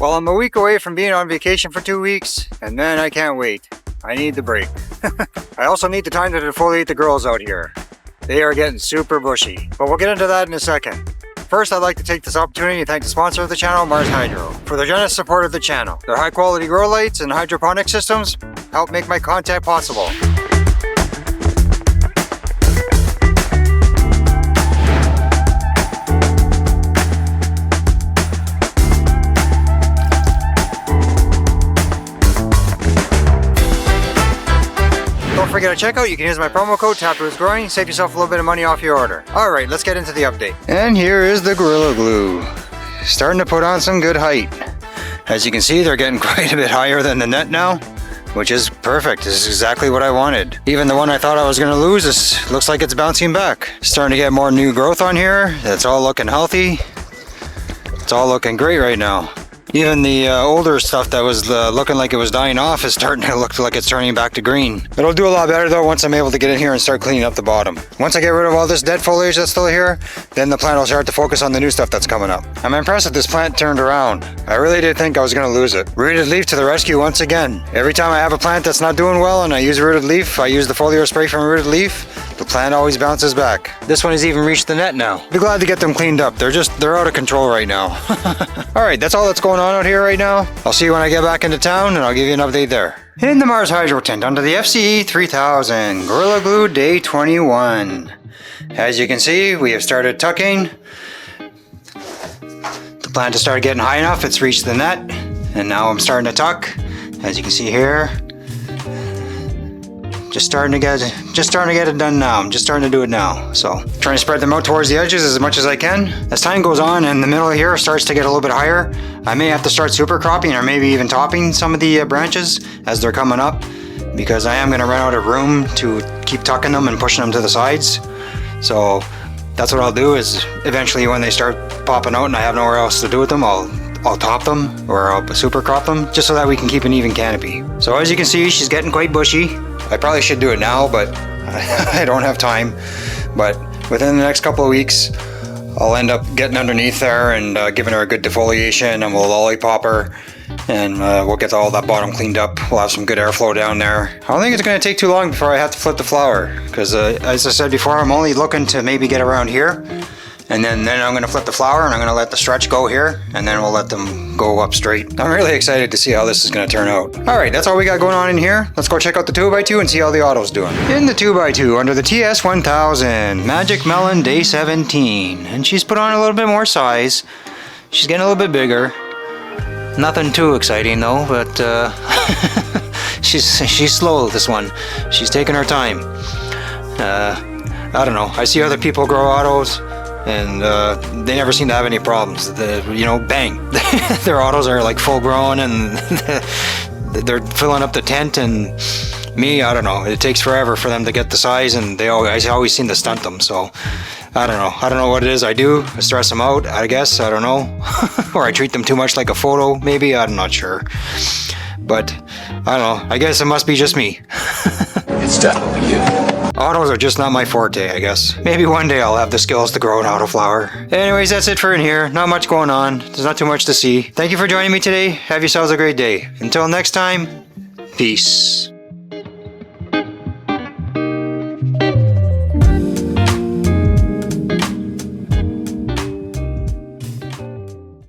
Well, I'm a week away from being on vacation for 2 weeks, and man, I can't wait. I need the break. I also need the time to defoliate the girls out here. They are getting super bushy, but we'll get into that in a second. First, I'd like to take this opportunity to thank the sponsor of the channel, Mars Hydro, for their generous support of the channel. Their high quality grow lights and hydroponic systems help make my content possible. Don't forget to check out, you can use my promo code TapRootsGrowing, save yourself a little bit of money off your order. Alright, let's get into the update. And here is the Gorilla Glue. Starting to put on some good height. As you can see, they're getting quite a bit higher than the net now, which is perfect. This is exactly what I wanted. Even the one I thought I was going to lose, looks like it's bouncing back. Starting to get more new growth on here. That's all looking healthy. It's all looking great right now. Even the older stuff that was looking like it was dying off is starting to look like it's turning back to green. It'll do a lot better though once I'm able to get in here and start cleaning up the bottom. Once I get rid of all this dead foliage that's still here, then the plant will start to focus on the new stuff that's coming up. I'm impressed that this plant turned around. I really did think I was going to lose it. Rooted leaf to the rescue once again. Every time I have a plant that's not doing well and I use rooted leaf, I use the foliar spray from rooted leaf, the plant always bounces back. This one has even reached the net now. Be glad to get them cleaned up. They're out of control right now. Alright, that's all that's going on out here right now. I'll see you when I get back into town and I'll give you an update there. In the Mars Hydro tent under the FCE 3000, Gorilla Glue day 21. As you can see, we have started tucking. The plant has started getting high enough, it's reached the net, and now I'm starting to tuck. As you can see here, just starting to get it done now. I'm just starting to do it now. So trying to spread them out towards the edges as much as I can. As time goes on and the middle here starts to get a little bit higher, I may have to start super cropping or maybe even topping some of the branches as they're coming up, because I am going to run out of room to keep tucking them and pushing them to the sides. So that's what I'll do, is eventually when they start popping out and I have nowhere else to do with them, I'll top them or I'll super crop them just so that we can keep an even canopy. So as you can see, she's getting quite bushy. I probably should do it now, but I don't have time. But within the next couple of weeks, I'll end up getting underneath there and giving her a good defoliation, and we'll lollipop her, and we'll get all that bottom cleaned up. We'll have some good airflow down there. I don't think it's going to take too long before I have to flip the flower, because as I said before, I'm only looking to maybe get around here. And then I'm going to flip the flower and I'm going to let the stretch go here, and then we'll let them go up straight. I'm really excited to see how this is going to turn out. Alright, that's all we got going on in here. Let's go check out the 2x2 and see how the auto's doing. In the 2x2, under the TS1000, Magic Melon day 17. And she's put on a little bit more size. She's getting a little bit bigger. Nothing too exciting though, but she's slow, this one. She's taking her time. I don't know. I see other people grow autos, and they never seem to have any problems. Bang, their autos are like full grown and they're filling up the tent, and me, I don't know, it takes forever for them to get the size, and I always seem to stunt them. So I don't know what it is I do. I stress them out, I guess, I don't know. Or I treat them too much like a photo, maybe, I'm not sure. But I don't know, I guess it must be just me. It's definitely you. Autos are just not my forte, I guess. Maybe one day I'll have the skills to grow an auto flower. Anyways, that's it for in here. Not much going on. There's not too much to see. Thank you for joining me today. Have yourselves a great day. Until next time, peace.